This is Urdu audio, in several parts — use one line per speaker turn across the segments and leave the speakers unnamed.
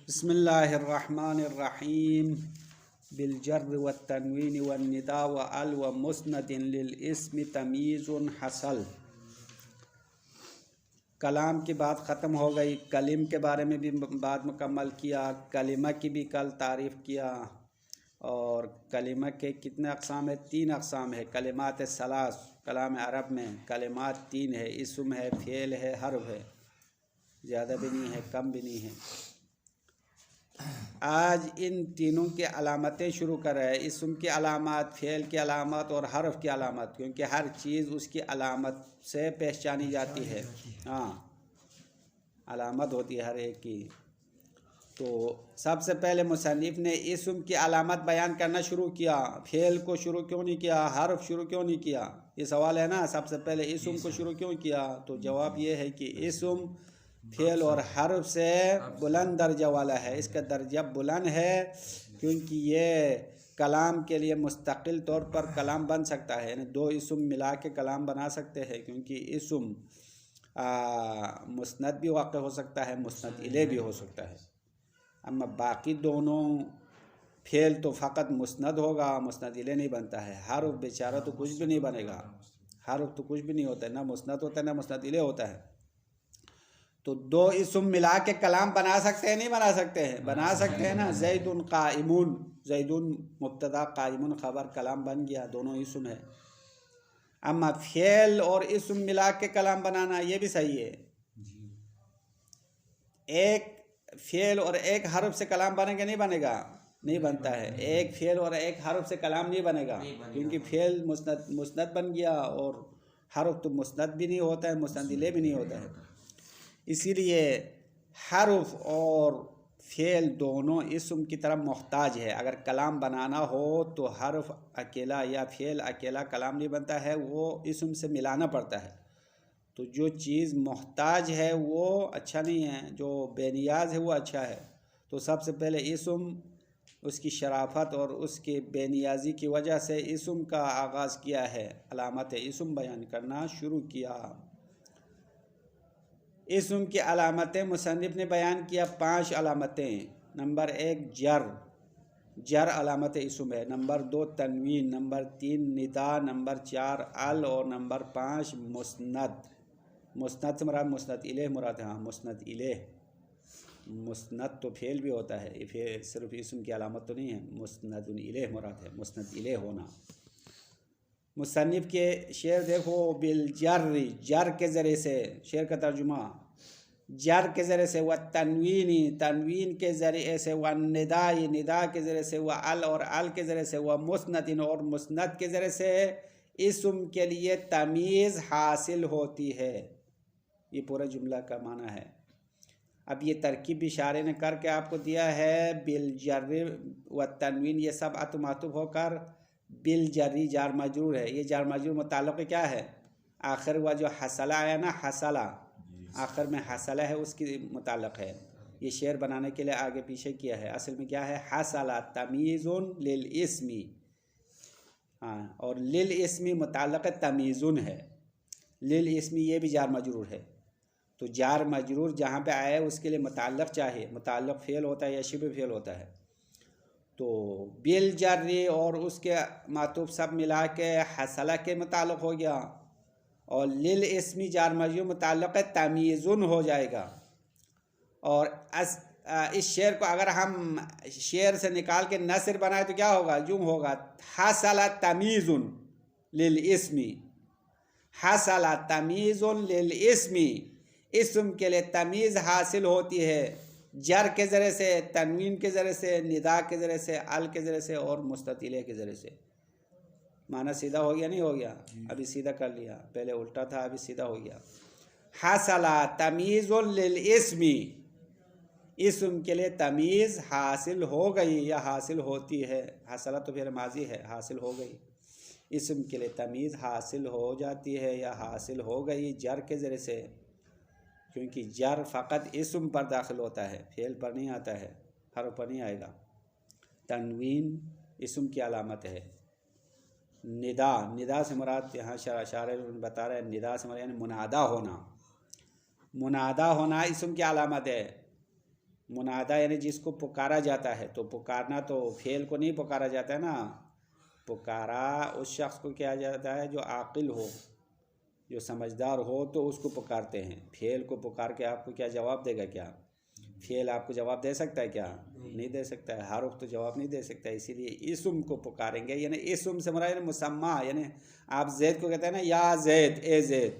بسم اللہ الرحمن الرحیم بالجر والتنوین والنداء وال ومسند للاسم تمییز حصل۔ کلام کی بات ختم ہو گئی، کلم کے بارے میں بھی بات مکمل کیا، کلمہ کی بھی کل تعریف کیا، اور کلمہ کے کتنے اقسام ہے؟ 3 اقسام ہے۔ کلمات ثلاث کلام عرب میں کلمات 3 ہے، اسم ہے، فعل ہے، حرف ہے، زیادہ بھی نہیں ہے، کم بھی نہیں ہے۔ آج ان تینوں کی علامتیں شروع کر رہے ہیں، اسم کی علامات، فعل کی علامات اور حرف کی علامات، کیونکہ ہر چیز اس کی علامت سے پہچانی جاتی ہے۔ ہاں، علامت ہوتی ہے ہر ایک کی۔ تو سب سے پہلے مصنف نے اسم کی علامت بیان کرنا شروع کیا، فعل کو شروع کیوں نہیں کیا، حرف شروع کیوں نہیں کیا؟ یہ سوال ہے نا، سب سے پہلے اسم کو شروع کیوں کیا؟ تو جواب یہ ہے کہ اسم فعل اور حرف سے بلند درجہ والا ہے، اس کا درجہ بلند ہے، کیونکہ یہ کلام کے لیے مستقل طور پر کلام بن سکتا ہے، یعنی 2 اسم ملا کے کلام بنا سکتے ہیں، کیونکہ اسم مسند بھی واقع ہو سکتا ہے، مسند الیہ بھی ہو سکتا ہے۔ اما باقی دونوں، فعل تو فقط مسند ہوگا، مسند الیہ نہیں بنتا ہے، حرف بیچارہ تو کچھ بھی نہیں بنے گا، حرف تو کچھ بھی نہیں ہوتا ہے، نہ مسند ہوتا ہے نہ مسند الیہ ہوتا ہے۔ تو 2 اسم ملا کے کلام بنا سکتے ہیں نہیں بنا سکتے ہیں؟ بنا سکتے ہیں نا۔ زید قائمون، زید مبتدا، قائمون خبر، کلام بن گیا، دونوں اسم ہے۔ اما فعل اور اسم ملا کے کلام بنانا یہ بھی صحیح ہے، ایک فعل اور ایک حرف سے کلام بنے گا نہیں بنے گا؟ نہیں بنتا ہے، ایک فعل اور ایک حرف سے کلام نہیں بنے گا، کیونکہ فعل مسند بن گیا اور حرف تو مسند بھی نہیں ہوتا ہے، مسند الیہ بھی نہیں ہوتا ہے۔ اسی لیے حرف اور فعل دونوں اسم کی طرف محتاج ہے۔ اگر کلام بنانا ہو تو حرف اکیلا یا فعل اکیلا کلام نہیں بنتا ہے، وہ اسم سے ملانا پڑتا ہے۔ تو جو چیز محتاج ہے وہ اچھا نہیں ہے، جو بے نیاز ہے وہ اچھا ہے۔ تو سب سے پہلے اسم، اس کی شرافت اور اس کی بے نیازی کی وجہ سے اسم کا آغاز کیا ہے، علامت اسم بیان کرنا شروع کیا۔ اسم کی علامتیں مصنف نے بیان کیا 5 علامتیں۔ نمبر 1 جر علامت اسم ہے، نمبر 2 تنوین، نمبر 3 ندا، نمبر 4 ال، اور نمبر 5 مسند۔ مسند سے مراد مسند الیہ مراد ہے، ہاں مسند الیہ۔ مسند تو فعل بھی ہوتا ہے، یہ صرف اسم کی علامت تو نہیں ہے، مسند الیہ مراد ہے، مسند الیہ ہونا۔ مصنف کے شعر دیکھو، بالجر، جر کے ذریعے سے، شعر کا ترجمہ، جر کے ذریعے سے، والتنوین، تنوین کے ذریعے سے، والندا، ندا کے ذریعے سے، وال، اور ال کے ذریعے سے، ومسند، اور مسند کے ذریعے سے اسم کے لیے تمیز حاصل ہوتی ہے۔ یہ پورا جملہ کا معنی ہے۔ اب یہ ترکیب اشارے نے کر کے آپ کو دیا ہے، بالجر والتنوین، یہ سب عطف معطوف ہو کر بالجری جار مجرور ہے۔ یہ جار مجرور متعلق کیا ہے؟ آخر ہوا جو حصلہ آیا نا، حصلہ، آخر میں حصلہ ہے، اس کی متعلق ہے۔ یہ شعر بنانے کے لیے آگے پیچھے کیا ہے، اصل میں کیا ہے؟ حصلہ تمیز للاسم، ہاں، اور للاسم متعلق تمیزن ہے، للاسم یہ بھی جار مجرور ہے۔ تو جار مجرور جہاں پہ آئے اس کے لیے متعلق چاہیے، متعلق فعل ہوتا ہے یا شبہ فعل ہوتا ہے۔ تو بالجری اور اس کے معطوف سب ملا کے حصلہ کے متعلق ہو گیا، اور للاسم جار مجرور متعلق تمیزن ہو جائے گا۔ اور اس شعر کو اگر ہم شعر سے نکال کے نثر بنائے تو کیا ہوگا؟ یوں ہوگا، حصل تمیز للاسم، حصل تمیز للاسم، اسم کے لیے تمیز حاصل ہوتی ہے جر کے ذریعے سے، تنوین کے ذریعے سے، ندا کے ذریعے سے، ال کے ذریعے سے، اور مسند الیہ کے ذریعے سے۔ معنی سیدھا ہو گیا نہیں ہو گیا؟ ابھی سیدھا کر لیا، پہلے الٹا تھا، ابھی سیدھا ہو گیا۔ حصل تمیز للاسم، اسم کے لیے تمیز حاصل ہو گئی یا حاصل ہوتی ہے، حصلہ تو پھر ماضی ہے، حاصل ہو گئی، اسم کے لیے تمیز حاصل ہو جاتی ہے یا حاصل ہو گئی جر کے ذریعے سے، کیونکہ جر فقط اسم پر داخل ہوتا ہے، فعل پر نہیں آتا ہے، حرف پر نہیں آئے گا۔ تنوین اسم کی علامت ہے۔ ندا سے مراد یہاں شارح بتا رہے ہیں، ندا سے مراد یعنی منادا ہونا، منادا ہونا اسم کی علامت ہے۔ منادا یعنی جس کو پکارا جاتا ہے، تو پکارنا تو فعل کو نہیں پکارا جاتا ہے نا، پکارا اس شخص کو کیا جاتا ہے جو عاقل ہو، جو سمجھدار ہو، تو اس کو پکارتے ہیں۔ فعل کو پکار کے آپ کو کیا جواب دے گا؟ کیا فعل آپ کو جواب دے سکتا ہے؟ کیا نہیں دے سکتا ہے، حرف تو جواب نہیں دے سکتا ہے، اسی لیے اسم کو پکاریں گے۔ یعنی اسم سے مراد مسمع، یعنی آپ زید کو کہتے ہیں نا یا زید، اے زید،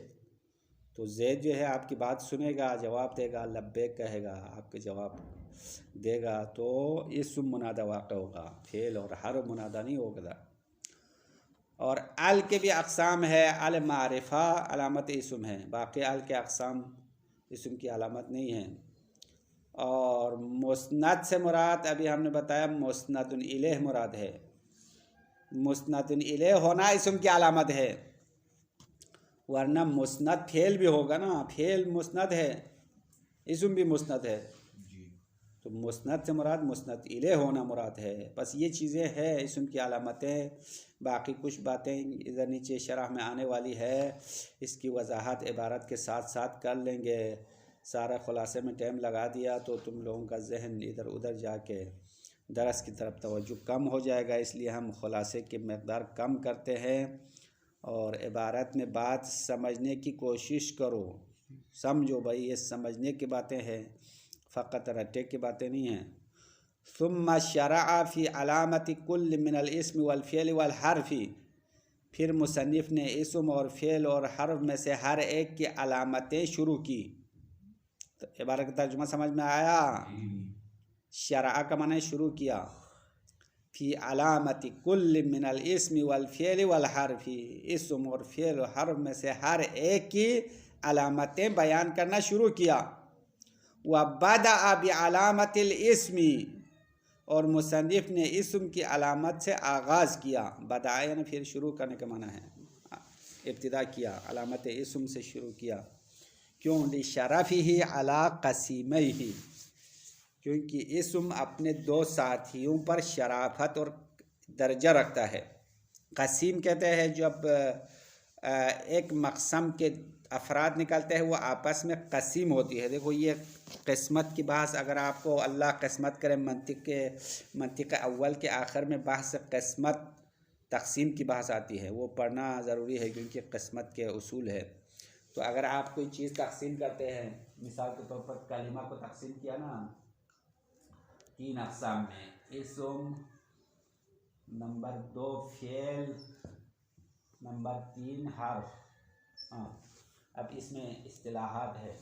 تو زید جو ہے آپ کی بات سنے گا، جواب دے گا، لبیک کہے گا، آپ کے جواب دے گا، تو اسم منادہ واقع ہوگا، فعل اور حرف منادہ نہیں ہوگا۔ اور ال کے بھی اقسام ہے، ال معرفہ علامت اسم ہے، باقی ال کے اقسام اسم کی علامت نہیں ہیں۔ اور مسند سے مراد ابھی ہم نے بتایا مسند الیہ مراد ہے، مسند الیہ ہونا اسم کی علامت ہے، ورنہ مسند فعل بھی ہوگا نا، فعل مسند ہے، اسم بھی مسند ہے، تو مسند سے مراد مسند الیہ ہونا مراد ہے۔ بس یہ چیزیں ہیں اسم کی علامتیں، باقی کچھ باتیں ادھر نیچے شرح میں آنے والی ہے، اس کی وضاحت عبارت کے ساتھ ساتھ کر لیں گے۔ سارا خلاصے میں ٹائم لگا دیا تو تم لوگوں کا ذہن ادھر ادھر جا کے درس کی طرف توجہ کم ہو جائے گا، اس لیے ہم خلاصے کی مقدار کم کرتے ہیں، اور عبارت میں بات سمجھنے کی کوشش کرو، سمجھو بھائی، یہ سمجھنے کی باتیں ہیں، فقط رٹے کی باتیں نہیں ہیں۔ ثم شرع فی علامت کل من الاسم والفعل والحرف، پھر مصنف نے اسم اور فعل اور حرف میں سے ہر ایک کی علامتیں شروع کی۔ تو عبارت کا ترجمہ سمجھ میں آیا؟ شرع کا معنی شروع کیا، فی علامت کل من الاسم والفعل والحرف، اسم اور فعل اور حرف میں سے ہر ایک کی علامتیں بیان کرنا شروع کیا۔ وَبَدَأَ بِعَلَامَةِ الْإِسْمِ، اور مصنف نے اسم کی علامت سے آغاز کیا، بدأ یعنی پھر شروع کرنے کا معنی ہے، ابتدا کیا، علامت اسم سے شروع کیا۔ کیوں؟ لِشَرَفِهِ عَلَىٰ قَسِيمَيْهِ، کیونکہ اسم اپنے دو ساتھیوں پر شرافت اور درجہ رکھتا ہے۔ قسیم کہتے ہیں جب ایک مقسم کے افراد نکلتے ہیں وہ آپس میں قسیم ہوتی ہے۔ دیکھو یہ قسمت کی بحث، اگر آپ کو اللہ قسمت کرے، منطق اول کے آخر میں بحث قسمت تقسیم کی بحث آتی ہے، وہ پڑھنا ضروری ہے کیونکہ قسمت کے اصول ہے۔ تو اگر آپ کوئی چیز تقسیم کرتے ہیں، مثال کے طور پر کلمہ کو تقسیم کیا نا 3 اقسام میں، اسم، نمبر 2 فعل، نمبر 3 حرف۔ اب اس میں اصطلاحات ہے،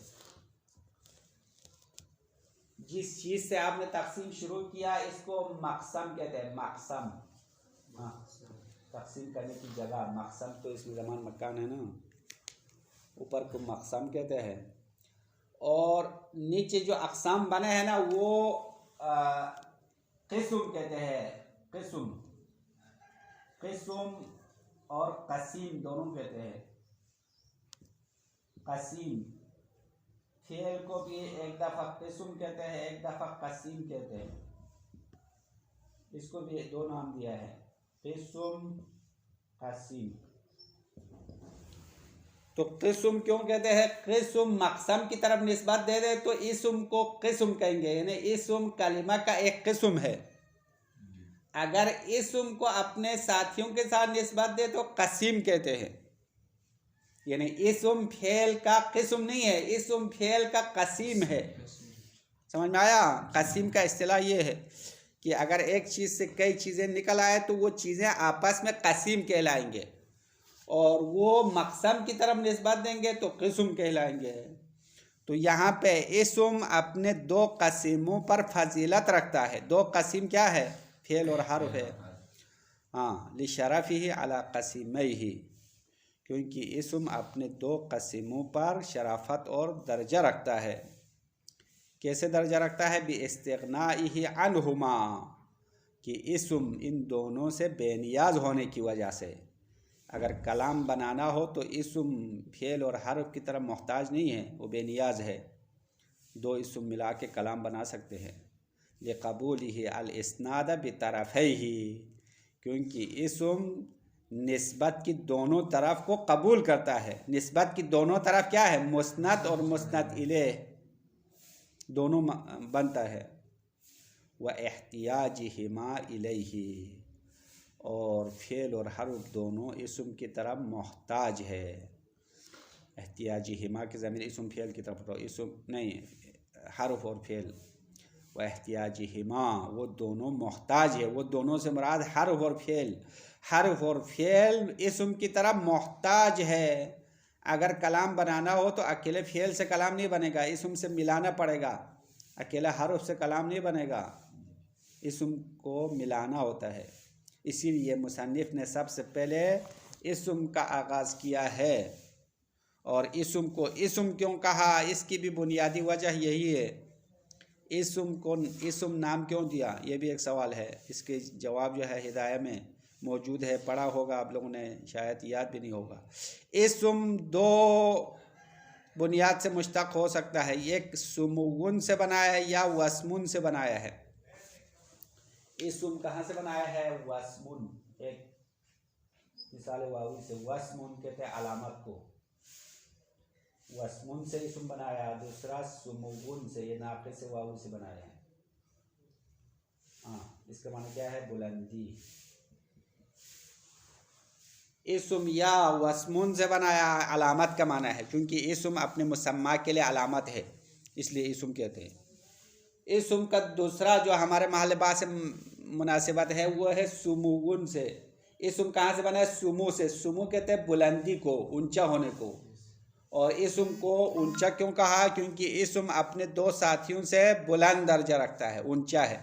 جس چیز سے آپ نے تقسیم شروع کیا اس کو مقسم کہتے ہیں، مقسم، تقسیم کرنے کی جگہ، مقسم تو اس میں زمان مکان ہے نا، اوپر کو مقسم کہتے ہیں۔ اور نیچے جو اقسام بنے ہیں نا وہ قسم کہتے ہیں، قسم اور قسیم دونوں کہتے ہیں۔ قسیم فعل کو بھی ایک دفعہ قسم کہتے ہیں، ایک دفعہ قسیم کہتے ہیں، اس کو بھی 2 نام دیا ہے، قسم، قسیم۔ تو قسم کیوں کہتے ہیں؟ قسم مقسم کی طرف نسبت دے دے تو اسم کو قسم کہیں گے، یعنی اسم کلمہ کا ایک قسم ہے۔ اگر اسم کو اپنے ساتھیوں کے ساتھ نسبت دے تو قسیم کہتے ہیں، یعنی اسم فعل کا قسم نہیں ہے، اسم فعل کا قسیم ہے۔ سمجھ میں آیا؟ قسیم کا اصطلاح یہ ہے کہ اگر ایک چیز سے کئی چیزیں نکل آئے تو وہ چیزیں آپس میں قسیم کہلائیں گے، اور وہ مقسم کی طرف نسبت دیں گے تو قسم کہلائیں گے۔ تو یہاں پہ اسم اپنے 2 قسیموں پر فضیلت رکھتا ہے۔ 2 قسیم کیا ہے؟ فعل اور حرف ہے، لِشَرَفِهِ عَلَىٰ قَسِيمَيْهِ، کیونکہ اسم اپنے 2 قسیموں پر شرافت اور درجہ رکھتا ہے۔ کیسے درجہ رکھتا ہے؟ بِاسْتِغْنَائِهِ عَنْهُمَا، کہ اسم ان دونوں سے بے نیاز ہونے کی وجہ سے۔ اگر کلام بنانا ہو تو اسم فعل اور حرف کی طرف محتاج نہیں ہے، وہ بے نیاز ہے، 2 اسم ملا کے کلام بنا سکتے ہیں۔ لِقَبُولِهِ الْإِسْنَادَ بِطَرَفَيْهِ، کیونکہ اسم نسبت کی دونوں طرف کو قبول کرتا ہے۔ نسبت کی دونوں طرف کیا ہے؟ مسند اور مسند الیہ۔ دونوں بنتا ہے، وَاحْتِيَاجِهِمَا إِلَيْهِ، اور فعل اور حرف دونوں اسم کی طرف محتاج ہے۔ احتیاجہما کی ضمیر اسم فعل کی طرف اسم نہیں، حرف اور فعل، وَاحْتِيَاجِهِمَا وہ دونوں محتاج ہے، وہ دونوں سے مراد حرف اور فعل، حرف اور فعل اسم کی طرف محتاج ہے۔ اگر کلام بنانا ہو تو اکیلے فعل سے کلام نہیں بنے گا، اسم سے ملانا پڑے گا، اکیلا حرف سے کلام نہیں بنے گا، اسم کو ملانا ہوتا ہے۔ اسی لیے مصنف نے سب سے پہلے اسم کا آغاز کیا ہے، اور اسم کو اسم کیوں کہا، اس کی بھی بنیادی وجہ یہی ہے۔ اسم کو اسم نام کیوں دیا، یہ بھی ایک سوال ہے، اس کے جواب جو ہے ہدایہ میں موجود ہے، پڑھا ہوگا آپ لوگوں نے، شاید یاد بھی نہیں ہوگا۔ اسم دو بنیاد سے مشتق ہو سکتا ہے، ایک سمون سے بنایا ہے یا وسمون سے بنایا ہے۔ اسم کہاں سے بنایا ہے؟ وسمون، ایک مثال واوی سے، وسمون کہتے ہیں علامت کو، وسمون سے اسم بنایا، دوسرا سمون سے، یہ ناقص سے واوی سے بنایا ہے۔ اس کا معنی کیا ہے؟ بلندی۔ اسم یا وسمون سے بنایا علامت کا معنی ہے، کیونکہ اسم اپنے مسمى کے لیے علامت ہے، اس لیے اسم کہتے ہیں۔ اسم کا دوسرا جو ہمارے محل بات سے مناسبت ہے وہ ہے سمون سے۔ اسم کہاں سے بنا ہے؟ سمو سے۔ سمو کہتے ہیں بلندی کو، اونچا ہونے کو، اور اسم کو اونچا کیوں کہا؟ کیونکہ اسم اپنے دو ساتھیوں سے بلند درجہ رکھتا ہے، اونچا ہے۔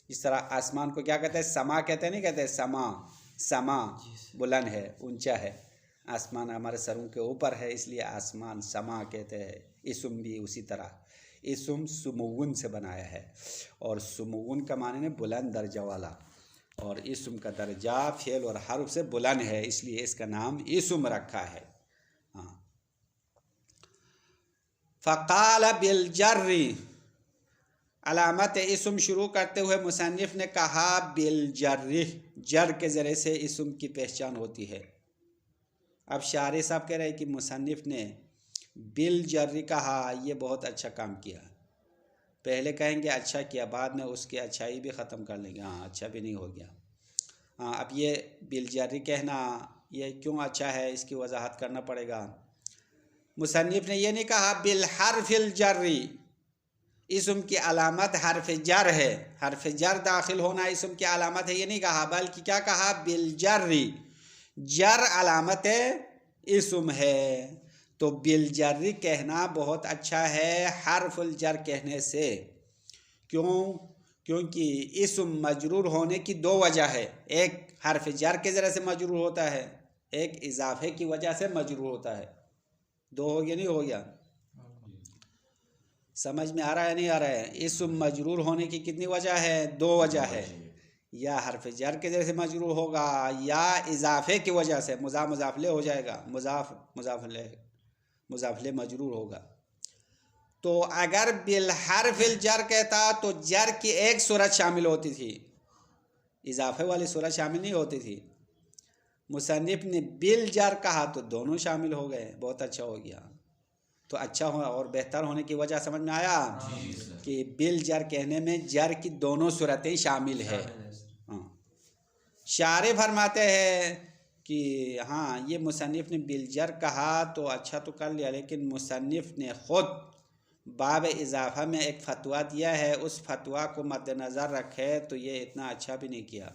اس طرح آسمان کو کیا کہتے ہیں؟ سما کہتے ہیں، نہیں کہتے سما، سما بلند ہے، اونچا ہے، آسمان ہمارے سروں کے اوپر ہے، اس لیے آسمان سما کہتے ہیں۔ اسم بھی اسی طرح، اسم سمون سے بنایا ہے، اور سمون کا معنی ہے بلند درجہ والا، اور اسم کا درجہ فعل اور حرف سے بلند ہے، اس لیے اس کا نام اسم رکھا ہے۔ فقال بالجر، علامت اسم شروع کرتے ہوئے مصنف نے کہا بالجر، جر کے ذریعے سے اسم کی پہچان ہوتی ہے۔ اب شارح صاحب کہہ رہے کہ مصنف نے بالجر کہا، یہ بہت اچھا کام کیا۔ پہلے کہیں گے اچھا کیا، بعد میں اس کی اچھائی بھی ختم کر لیں گے، اچھا بھی نہیں ہو گیا۔ اب یہ بالجر کہنا یہ کیوں اچھا ہے، اس کی وضاحت کرنا پڑے گا۔ مصنف نے یہ نہیں کہا بالحرف الجر، اسم کی علامت حرف جر ہے، حرف جر داخل ہونا اسم کی علامت ہے، یہ نہیں کہا، بلکہ کیا کہا؟ بالجر، جر علامت اسم ہے، تو بالجر کہنا بہت اچھا ہے حرف الجر کہنے سے۔ کیونکہ اسم مجرور ہونے کی دو وجہ ہے، ایک حرف جر کے ذریعے سے مجرور ہوتا ہے، ایک اضافے کی وجہ سے مجرور ہوتا ہے۔ دو ہو گیا نہیں ہو گیا؟ سمجھ میں آ رہا ہے نہیں آ رہا ہے؟ اسم مجرور ہونے کی کتنی وجہ ہے؟ دو وجہ ہے، یا حرف جر کے ذریعے سے مجرور ہوگا، یا اضافے کی وجہ سے، مضاف مضاف لے ہو جائے گا، مضاف مضاف لے مجرور ہوگا۔ تو اگر بالحرف الجر کہتا تو جر کی ایک صورت شامل ہوتی تھی، اضافے والی صورت شامل نہیں ہوتی تھی۔ مصنف نے بالجر کہا تو دونوں شامل ہو گئے، بہت اچھا ہو گیا۔ تو اچھا ہو اور بہتر ہونے کی وجہ سمجھ میں آیا کہ بالجر کہنے میں جر کی دونوں صورتیں شامل ہے۔ شارح فرماتے ہیں کہ یہ مصنف نے بالجر کہا تو اچھا تو کر لیا، لیکن مصنف نے خود باب اضافہ میں ایک فتویٰ دیا ہے، اس فتویٰ کو مد نظر رکھے تو یہ اتنا اچھا بھی نہیں کیا۔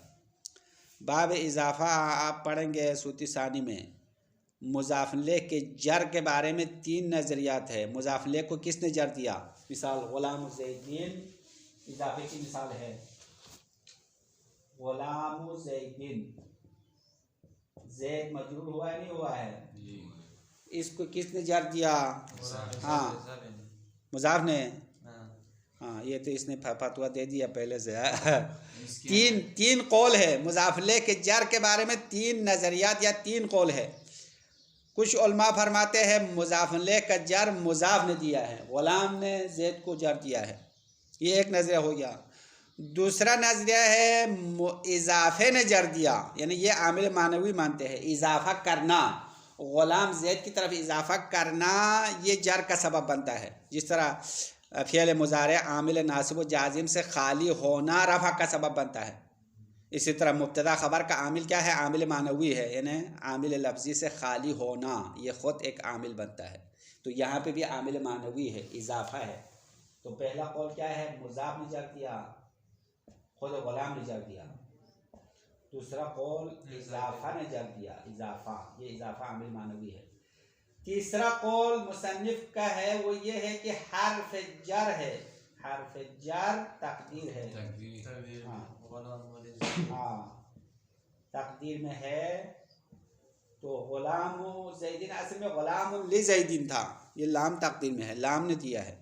باب اضافہ آپ پڑھیں گے صوتی ثانی میں، مضاف الیہ کے جر کے بارے میں 3 نظریات ہے۔ مضاف الیہ کو کس نے جر دیا؟ مثال غلام زیدین اضافے کی مثال ہے، غلام زیدین، زید مجرور ہوا ہے نہیں ہوا ہے؟ اس کو کس نے جر دیا؟ مضاف نے۔ یہ تو اس نے فتویٰ دے دیا پہلے سے۔ تین قول ہے مضاف الیہ کے جر کے بارے میں، 3 نظریات یا 3 قول ہے۔ کچھ علماء فرماتے ہیں مضاف الیہ کا جر مضاف نے دیا ہے، غلام نے زید کو جر دیا ہے، یہ ایک نظریہ ہو گیا۔ دوسرا نظریہ ہے اضافے نے جر دیا، یعنی یہ عامل معنوی مانتے ہیں، اضافہ کرنا، غلام زید کی طرف اضافہ کرنا یہ جر کا سبب بنتا ہے۔ جس طرح فعل مضارع عامل ناصب و جازم سے خالی ہونا رفع کا سبب بنتا ہے. اسی طرح مبتدا خبر کا عامل کیا ہے؟ عامل معنوی ہے، یعنی عامل لفظی سے خالی ہونا، یہ خود ایک عامل بنتا ہے. تو یہاں پہ بھی عامل معنوی ہے، اضافہ ہے. تو پہلا قول کیا ہے؟ مضاف نے جر دیا، خود غلام نے جر دیا. دوسرا قول اضافہ نے جر دیا، اضافہ، یہ اضافہ عامل معنوی ہے. تیسرا قول مصنف کا ہے، وہ یہ ہے کہ حرف جر ہے، حرف جر تقدیر ہے. ہاں تقدیر میں ہے. تو غلام زیدین اصل میں غلام لزیدین تھا، یہ لام تقدیر میں ہے، لام نے دیا ہے.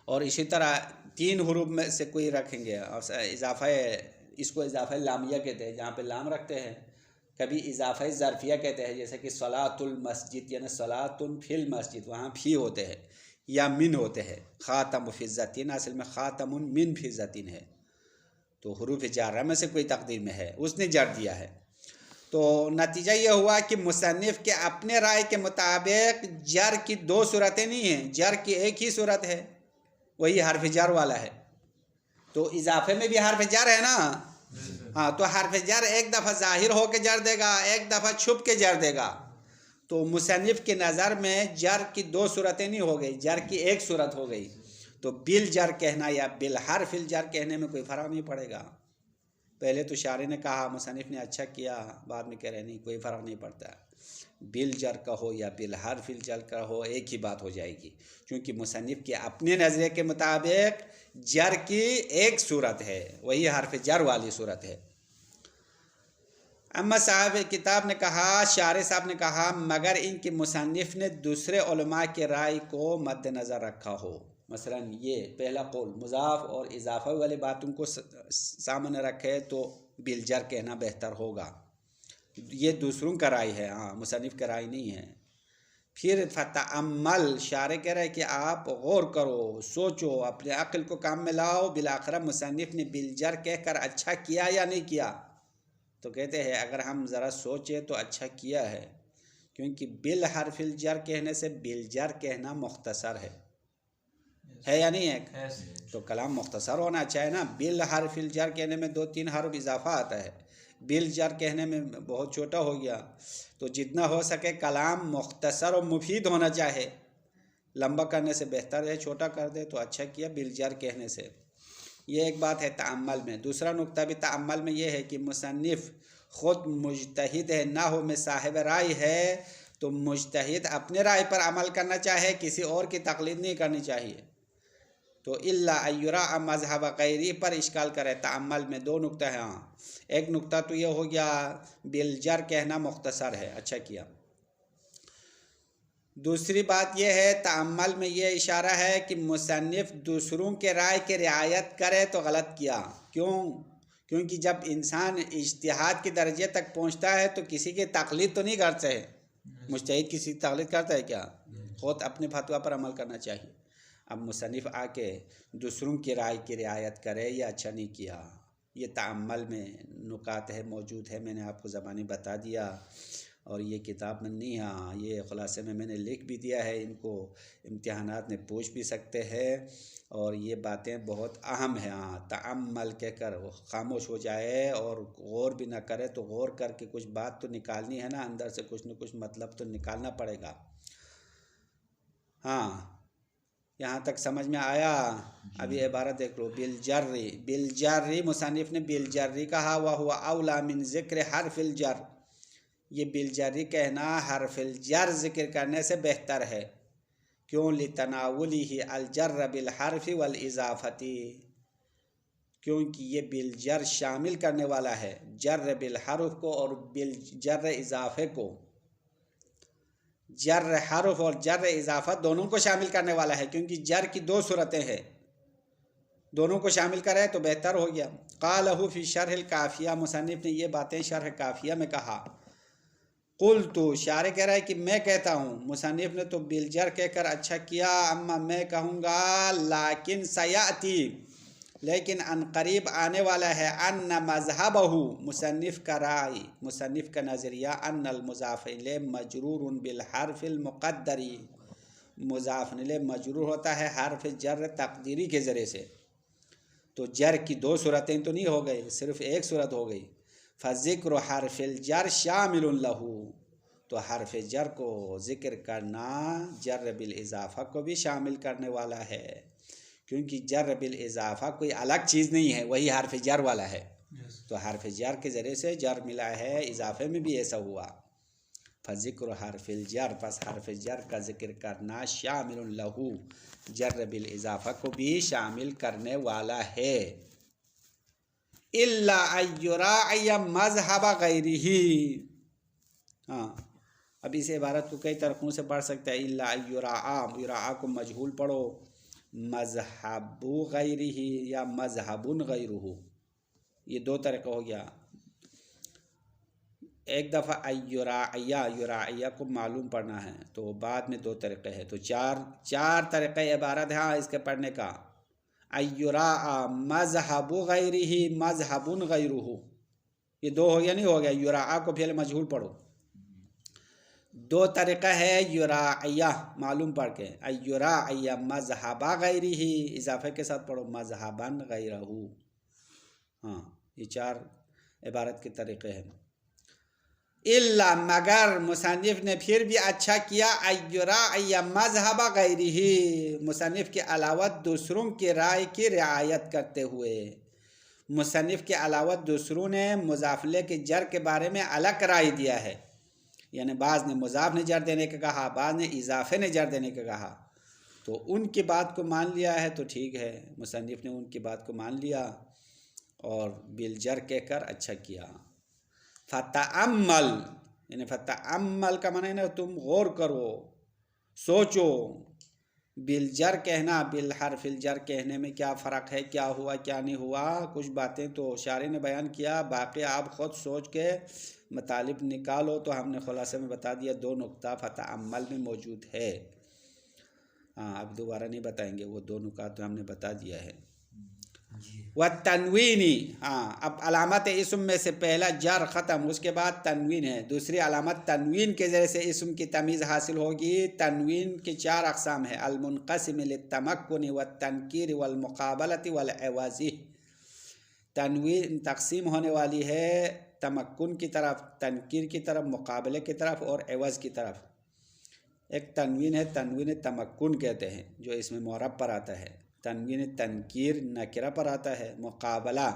اور اسی طرح 3 حروف میں سے کوئی رکھیں گے، اور اضافہ، اس کو اضافہ لامیہ کہتے ہیں، جہاں پہ لام رکھتے ہیں. کبھی اضافہ ظرفیہ کہتے ہیں، جیسے کہ صلاۃ المسجد، یعنی صلاۃ فی المسجد، وہاں فی ہوتے ہیں یا من ہوتے ہیں. خاتم فضتین اصل میں خاتم من فضتین ہے. تو حروف جارہ میں سے کوئی تقدیر میں ہے، اس نے جر دیا ہے. تو نتیجہ یہ ہوا کہ مصنف کے اپنے رائے کے مطابق جر کی 2 صورتیں نہیں ہیں، جر کی ایک ہی صورت ہے، وہی حرف جر والا ہے. تو اضافے میں بھی حرف جر ہے نا. ہاں تو حرف جر ایک دفعہ ظاہر ہو کے جر دے گا، ایک دفعہ چھپ کے جر دے گا. تو مصنف کی نظر میں جر کی 2 صورتیں نہیں ہو گئی، جر کی ایک صورت ہو گئی. تو بالجر کہنا یا بالحرف الجر کہنے میں کوئی فرق نہیں پڑے گا. پہلے تو شارح نے کہا، مصنف نے اچھا کیا، بعد میں کہہ رہے نہیں کوئی فرق نہیں پڑتا، بالجر کا ہو یا بالحرف الجر کا ہو ایک ہی بات ہو جائے گی. کیونکہ مصنف کے اپنے نظریے کے مطابق جر کی ایک صورت ہے، وہی حرف جر والی صورت ہے. اما صاحب کتاب نے کہا، شارح صاحب نے کہا، مگر ان کی مصنف نے دوسرے علماء کے رائے کو مد نظر رکھا ہو. مثلا یہ پہلا قول مضاف اور اضافہ والی باتوں کو سامنے رکھے تو بالجر کہنا بہتر ہوگا. یہ دوسروں کا رائے ہے، ہاں مصنف کا رائے نہیں ہے. پھر فتعمل، شارح کہہ رہے کہ آپ غور کرو، سوچو، اپنے عقل کو کام میں لاؤ. بالآخرہ مصنف نے بالجر کہہ کر اچھا کیا یا نہیں کیا؟ تو کہتے ہیں اگر ہم ذرا سوچیں تو اچھا کیا ہے، کیونکہ بالحرف الجر کہنے سے بالجر کہنا مختصر ہے یا نہیں ہے؟ تو کلام مختصر ہونا چاہیے نا. بالحرف الجر کہنے میں 2-3 حرف اضافہ آتا ہے، بالجر کہنے میں بہت چھوٹا ہو گیا. تو جتنا ہو سکے کلام مختصر و مفید ہونا چاہے. لمبا کرنے سے بہتر ہے چھوٹا کر دے تو اچھا کیا بالجر کہنے سے. یہ ایک بات ہے تعمل میں. دوسرا نقطہ بھی تعمل میں یہ ہے کہ مصنف خود مجتہد ہے، نحو میں صاحب رائے ہے. تو مجتہد اپنے رائے پر عمل کرنا چاہے، کسی اور کی تقلید نہیں کرنی چاہیے. تو الا ایرا مذہب غیری پر اشکال کرے. تعمل میں 2 نقطہ ہیں. ہاں ایک نقطہ تو یہ ہو گیا بالجر کہنا مختصر ہے، اچھا کیا. دوسری بات یہ ہے تعمل میں یہ اشارہ ہے کہ مصنف دوسروں کے رائے کی رعایت کرے تو غلط کیا. کیونکہ جب انسان اجتہاد کے درجے تک پہنچتا ہے تو کسی کی تقلید تو نہیں کرتا ہے. مجتہد کسی کی تقلید کرتا ہے کیا؟ خود اپنے فتویٰ پر عمل کرنا چاہیے. اب مصنف آ کے دوسروں کی رائے کی رعایت کرے یا اچھا نہیں کیا. یہ تعمل میں نکات ہے، موجود ہے، میں نے آپ کو زبانی بتا دیا. اور یہ کتاب میں نہیں، ہاں یہ خلاصے میں نے لکھ بھی دیا ہے. ان کو امتحانات میں پوچھ بھی سکتے ہیں. اور یہ باتیں بہت اہم ہیں. ہاں تعمل کہہ کر خاموش ہو جائے اور غور بھی نہ کرے تو غور کر کے کچھ بات تو نکالنی ہے نا، اندر سے کچھ نہ کچھ مطلب تو نکالنا پڑے گا. ہاں یہاں تک سمجھ میں آیا؟ ابھی عبارت دیکھ لو. بالجری، بالجری مصنف نے بالجری کہا، وہو اولا من ذکر حرف الجر. یہ بالجری کہنا حرف الجر ذکر کرنے سے بہتر ہے. کیوں؟ لتناولہ الجر بالحرف والاضافتی، کیونکہ یہ بالجر شامل کرنے والا ہے جر بالحرف کو اور بالجر اضافے کو. جر حرف اور جر اضافہ دونوں کو شامل کرنے والا ہے، کیونکہ جر کی 2 صورتیں ہیں، دونوں کو شامل کرے تو بہتر ہو گیا. قالہ فی شرح الکافیہ، مصنف نے یہ باتیں شرح کافیہ میں کہا. قلت، شارح کہہ رہا ہے کہ میں کہتا ہوں. مصنف نے تو بالجر کہہ کر اچھا کیا، اما میں کہوں گا لیکن سیاتی، لیکن ان قریب آنے والا ہے، ان مذہبہ، مصنف کا رائے، مصنف کا نظریہ، ان المضاف الیہ مجرور بالحرف المقدری، مضاف الیہ مجرور ہوتا ہے حرف جر تقدیری کے ذریعے سے، تو جر کی دو صورتیں تو نہیں ہو گئی، صرف ایک صورت ہو گئی. فذکر حرف الجر شامل لہ، تو حرف جر کو ذکر کرنا جر بالاضافہ کو بھی شامل کرنے والا ہے، کیونکہ جر بالاضافہ کوئی الگ چیز نہیں ہے، وہی حرف جر والا ہے. تو حرف جر کے ذریعے سے جر ملا ہے، اضافے میں بھی ایسا ہوا. فذکر حرف الجر، پس حرف جر کا ذکر کرنا شامل لہ، جر بالاضافہ کو بھی شامل کرنے والا ہے. الا ان یراعی مذہب غیرہ، ہاں اب اس عبارت کو کئی طریقوں سے پڑھ سکتے ہیں. الا ان یراعی، یراعی کو مجہول پڑھو، مذہب غیرہ یا مذہب غیرہ، یہ دو طریقہ ہو گیا. ایک دفعہ یراعیہ کو معلوم پڑھنا ہے تو بعد میں دو طریقے ہیں، تو چار طریقے عبارت ہے اس کے پڑھنے کا. ایراء مذہب غیرہ مذہب غیرہ، یہ دو ہو گیا نہیں ہو گیا. یراء کو پہلے مجہول پڑھو. دو طریقہ ہے یراعیہ معلوم پڑھ کے، ایراعی مذہب غیرہ اضافے کے ساتھ پڑھو مذہبا غیرہ. ہاں یہ چار عبارت کے طریقے ہیں. الا، مگر مصنف نے پھر بھی اچھا کیا، ایراعی مذہب غیرہ، مصنف کے علاوہ دوسروں کی رائے کی رعایت کرتے ہوئے. مصنف کے علاوہ دوسروں نے مضاف الیہ کے جر کے بارے میں الگ رائے دیا ہے، یعنی بعض نے مضاف نے جر دینے کا کہا، بعض نے اضافے نے جر دینے کا کہا، تو ان کی بات کو مان لیا ہے تو ٹھیک ہے. مصنف نے ان کی بات کو مان لیا اور بالجر کہہ کر اچھا کیا. فتعمل، یعنی فتعمل کا معنی ہے نا تم غور کرو، سوچو. بالجر کہنا بالحرف الجر کہنے میں کیا فرق ہے، کیا ہوا کیا نہیں ہوا، کچھ باتیں تو شارح نے بیان کیا، باقی آپ خود سوچ کے مطالب نکالو. تو ہم نے خلاصے میں بتا دیا، دو نقطہ فتعمل میں موجود ہے. ہاں اب دوبارہ نہیں بتائیں گے، وہ دو نکات تو ہم نے بتا دیا ہے. والتنوینی، ہاں اب علامت اسم میں سے پہلا جر ختم، اس کے بعد تنوین ہے. دوسری علامت تنوین کے ذریعے سے اسم کی تمیز حاصل ہوگی. تنوین کی چار اقسام ہے، المنقسم للتمکن والتنکیر والمقابلۃ والعوض. تنوین تقسیم ہونے والی ہے تمکن کی طرف، تنکیر کی طرف، مقابلے کی طرف اور عوض کی طرف. ایک تنوین ہے، تنوین تمکن کہتے ہیں، جو اس میں معرب پر آتا ہے. تنوین تنکیر نکرہ پر آتا ہے. مقابلہ،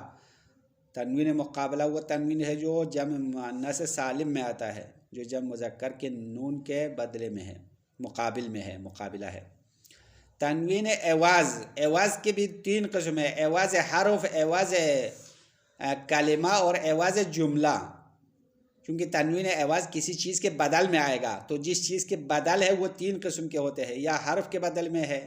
تنوین مقابلہ وہ تنوین ہے جو جمع مؤنث سالم میں آتا ہے، جو جمع مذکر کے نون کے بدلے میں ہے، مقابل میں ہے، مقابلہ ہے. تنوین عوض، عوض کی بھی تین قسم ہے، عوض حرف، عوض کلمہ اور عوض جملہ. کیونکہ تنوین عوض کسی چیز کے بدل میں آئے گا، تو جس چیز کے بدل ہے وہ تین قسم کے ہوتے ہیں، یا حرف کے بدل میں ہے،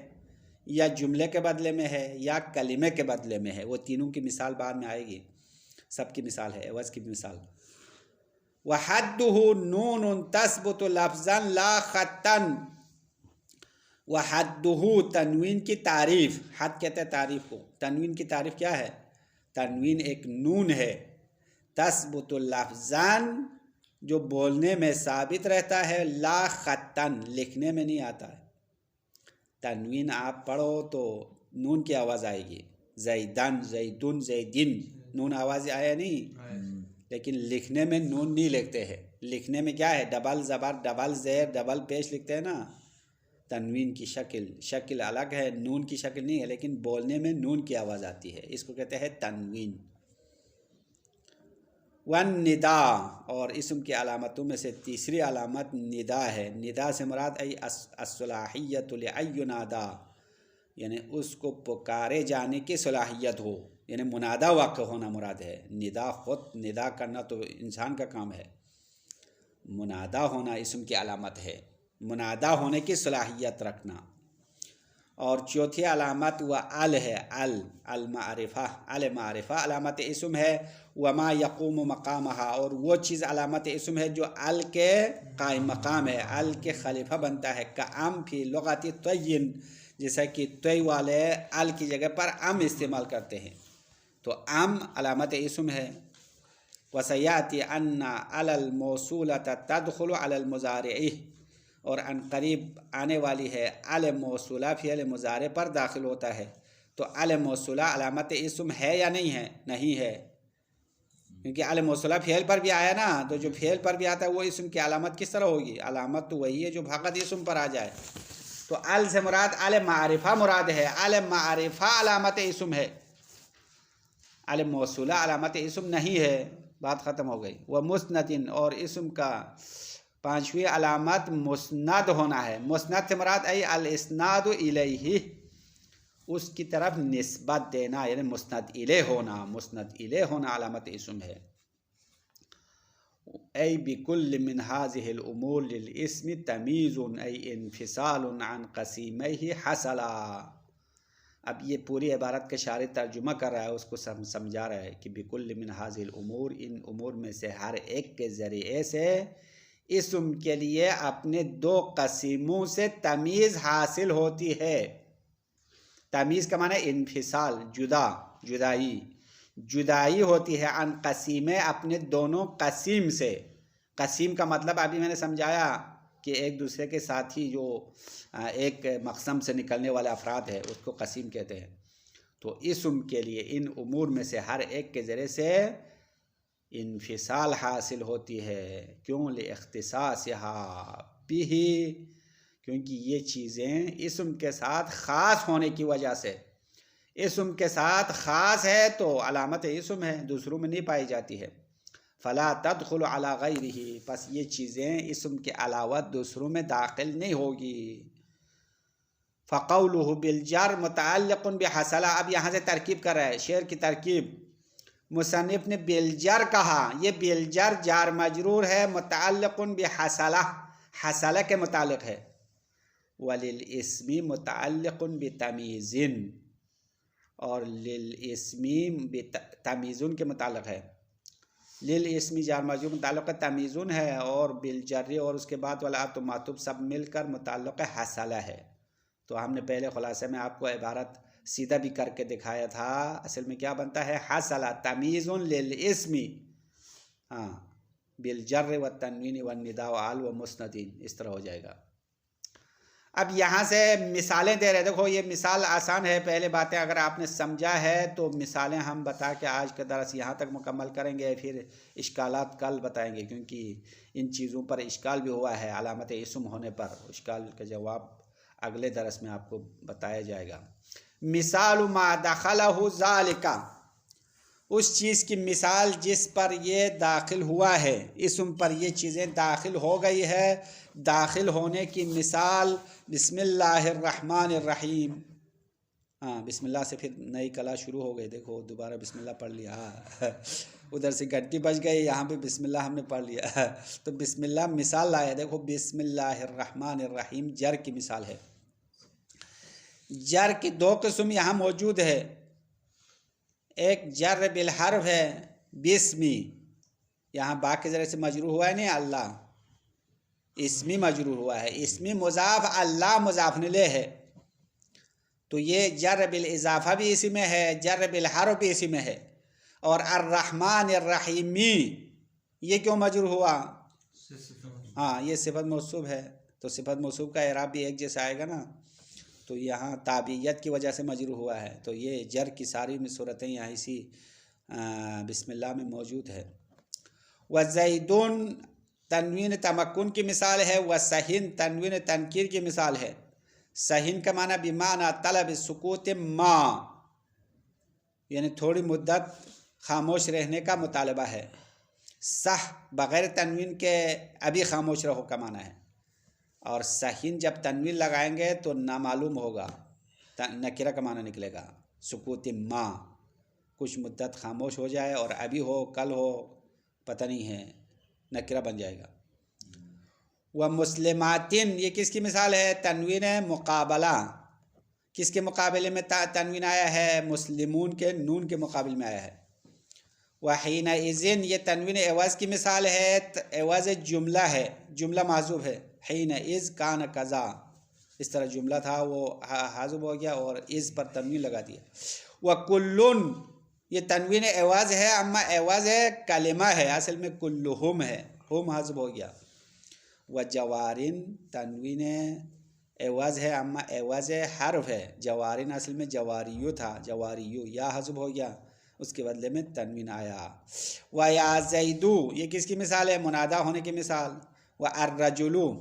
یا جملے کے بدلے میں ہے، یا کلمے کے بدلے میں ہے. وہ تینوں کی مثال بعد میں آئے گی، سب کی مثال ہے عوض کی مثال. وحدہ نون تثبت لفظا لا خطا، وحدہ تنوین کی تعریف، حد کہتے ہیں تعریف کو. تنوین کی تعریف کیا ہے؟ تنوین ایک نون ہے، تثبت لفظا جو بولنے میں ثابت رہتا ہے، لا خطا لکھنے میں نہیں آتا ہے. تنوین آپ پڑھو تو نون کی آواز آئے گی، زیدن، زیدن، زیدن، نون آواز آیا نہیں، لیکن لکھنے میں نون نہیں لکھتے ہیں. لکھنے میں کیا ہے؟ ڈبل زبر، ڈبل زیر، ڈبل پیش لکھتے ہیں نا. تنوین کی شکل الگ ہے، نون کی شکل نہیں ہے، لیکن بولنے میں نون کی آواز آتی ہے، اس کو کہتے ہیں تنوین. والندا، اور اسم کی علامتوں میں سے تیسری علامت ندا ہے. ندا سے مراد ای الصلاحیت لأن ینادا، یعنی اس کو پکارے جانے کی صلاحیت ہو، یعنی منادا واقع ہونا مراد ہے. ندا خود ندا کرنا تو انسان کا کام ہے، منادا ہونا اسم کی علامت ہے، منادا ہونے کی صلاحیت رکھنا. اور چوتھی علامت وہ ال ہے، المعرفہ، المعرفہ علامت اسم ہے. وما یقوم مقامہا، اور وہ چیز علامت اسم ہے جو ال کے قائم مقام ہے، ال کے خلیفہ بنتا ہے. کام فی لغت طین، جیسا کہ طی والے ال کی جگہ پر ام استعمال کرتے ہیں، تو ام علامت اسم ہے. وسیاتی ان علی الموصولۃ تدخل علی المضارع، اور عن قریب آنے والی ہے، ال موصولہ فعل مضارع پر داخل ہوتا ہے، تو ال موصولہ علامت اسم ہے یا نہیں ہے؟ نہیں ہے، کیونکہ ال موصولہ فعل پر بھی آیا نا، تو جو فعل پر بھی آتا ہے وہ اسم کی علامت کس طرح ہوگی؟ علامت تو وہی ہے جو فقط اسم پر آ جائے. تو ال سے مراد ال معرفہ مراد ہے، ال معرفہ علامت اسم ہے، ال موصولہ علامت اسم نہیں ہے. بات ختم ہو گئی. وہ مسندن، اور اسم کا پانچویں علامت مسند ہونا ہے. مسند سے مراد ای الاسناد الیہ، اس کی طرف نسبت دینا، یعنی مسند الیہ ہونا. مسند الیہ ہونا علامت اسم ہے. ای بکل من هذه الامور للاسم تمیز ای انفصال عن قسیمہ حصلا. اب یہ پوری عبارت کا شارح ترجمہ کر رہا ہے، اس کو سمجھا رہا ہے کہ بکل من هذه الامور، ان امور میں سے ہر ایک کے ذریعے سے اسم کے لیے اپنے دو قسیموں سے تمیز حاصل ہوتی ہے. تمیز کا معنی انفصال، جدائی ہوتی ہے. عن قسیمے، اپنے دونوں قسیم سے. قسیم کا مطلب ابھی میں نے سمجھایا کہ ایک دوسرے کے ساتھی جو ایک مقسم سے نکلنے والے افراد ہے اس کو قسیم کہتے ہیں. تو اسم کے لیے ان امور میں سے ہر ایک کے ذریعے سے انفصال حاصل ہوتی ہے. کیوں؟ لاختصاصھا بہ، کیونکہ یہ چیزیں اسم کے ساتھ خاص ہونے کی وجہ سے. اسم کے ساتھ خاص ہے تو علامت اسم ہے، دوسروں میں نہیں پائی جاتی ہے. فلا تدخل علی غیرہ، پس یہ چیزیں اسم کے علاوہ دوسروں میں داخل نہیں ہوگی. فقولہ بالجر متعلق بحصل، اب یہاں سے ترکیب کر رہا ہے، شعر کی ترکیب. مصنف نے بالجر کہا، یہ بالجر جار مجرور ہے، متعلق بحصلہ، حصلہ کے متعلق ہے. وللاسم متعلق بتمیز، اور للاسم تمیزن کے متعلق ہے. للاسم جار مجرور متعلق تمیزن ہے، اور بالجر اور اس کے بعد والا تو معطوف سب مل کر متعلق حصلہ ہے. تو ہم نے پہلے خلاصے میں آپ کو عبارت سیدھا بھی کر کے دکھایا تھا. اصل میں کیا بنتا ہے؟ حصلہ تمیز للاسم، ہاں، بالجر والتنوین والنداء وعل ومسندین، اس طرح ہو جائے گا. اب یہاں سے مثالیں دے رہے. دیکھو یہ مثال آسان ہے، پہلے باتیں اگر آپ نے سمجھا ہے تو مثالیں ہم بتا کے آج کا درس یہاں تک مکمل کریں گے. پھر اشکالات کل بتائیں گے، کیونکہ ان چیزوں پر اشکال بھی ہوا ہے. علامت اسم ہونے پر اشکال کا جواب اگلے درس میں آپ کو بتایا جائے گا. مثال ما دخلہ ذالک، اس چیز کی مثال جس پر یہ داخل ہوا ہے، اسم پر یہ چیزیں داخل ہو گئی ہے. داخل ہونے کی مثال بسم اللہ الرحمن الرحیم. ہاں، بسم اللہ سے پھر نئی کلا شروع ہو گئی. دیکھو دوبارہ بسم اللہ پڑھ لیا، ادھر سے گھنٹی بج گئی، یہاں پہ بسم اللہ ہم نے پڑھ لیا. تو بسم اللہ مثال لایا. دیکھو بسم اللہ الرحمن الرحیم جر کی مثال ہے. جر کی دو قسم یہاں موجود ہے. ایک جر بالحرف ہے، بسمی، یہاں با کے ذریعے سے مجرور ہوا ہے، نہیں اللہ، اسمی مجرور ہوا ہے. اسمی مضاف، اللہ مضاف الیہ ہے. تو یہ جر بالاضافہ بھی اسی میں ہے، جر بالحرف بھی اسی میں ہے. اور الرحمن الرحیمی یہ کیوں مجرور ہوا؟ ہاں، یہ صفت موصوف ہے، تو صفت موصوف کا اعراب بھی ایک جیسا آئے گا نا. تو یہاں تابعیت کی وجہ سے مجرور ہوا ہے. تو یہ جر کی ساری صورتیں یہاں اسی بسم اللہ میں موجود ہے. وزیدون تنوین تمکن کی مثال ہے. وسہین تنوین تنکیر کی مثال ہے. سہین کا معنی بمعنی طلب سکوت ما، یعنی تھوڑی مدت خاموش رہنے کا مطالبہ ہے. صح بغیر تنوین کے ابھی خاموش رہو کا معنی ہے. اور سہین جب تنوین لگائیں گے تو نامعلوم ہوگا، نکرہ کا معنی نکلے گا. سکوت ما، کچھ مدت خاموش ہو جائے، اور ابھی ہو کل ہو پتہ نہیں ہے، نکرہ بن جائے گا. ومسلماتن یہ کس کی مثال ہے؟ تنوین مقابلہ. کس کے مقابلے میں تنوین آیا ہے؟ مسلمون کے نون کے مقابل میں آیا ہے. وحینئذ یہ تنوین عوض کی مثال ہے. عوض جملہ ہے، جملہ محذوف ہے. حینئذ کان کذا، اس طرح جملہ تھا وہ حذف ہو گیا اور از پر تنوین لگا دیا. وکلن یہ تنوین عوض ہے، اما عوض ہے کلمہ ہے، اصل میں کلہم ہے، ہم حذف ہو گیا. و جوارن تنوین عوض ہے، اما عوض حرف ہے، جوارن اصل میں جواریو تھا، جواریو یا حذف ہو گیا، اس کے بدلے میں تنوین آیا۔ و یا زیدو یہ کس کی مثال ہے؟ منادا ہونے کی مثال۔ و الرجلو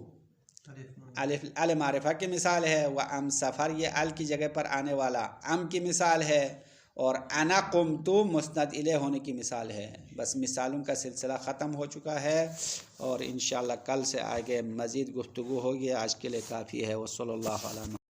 ال معرفہ کی مثال ہے۔ و ام سفر یہ ال کی جگہ پر آنے والا ام کی مثال ہے۔ اور انا قمتو مسند الیہ ہونے کی مثال ہے۔ بس مثالوں کا سلسلہ ختم ہو چکا ہے، اور انشاءاللہ کل سے آگے مزید گفتگو ہوگی۔ آج کے لیے کافی ہے۔ وصلی اللہ علیہ وسلم۔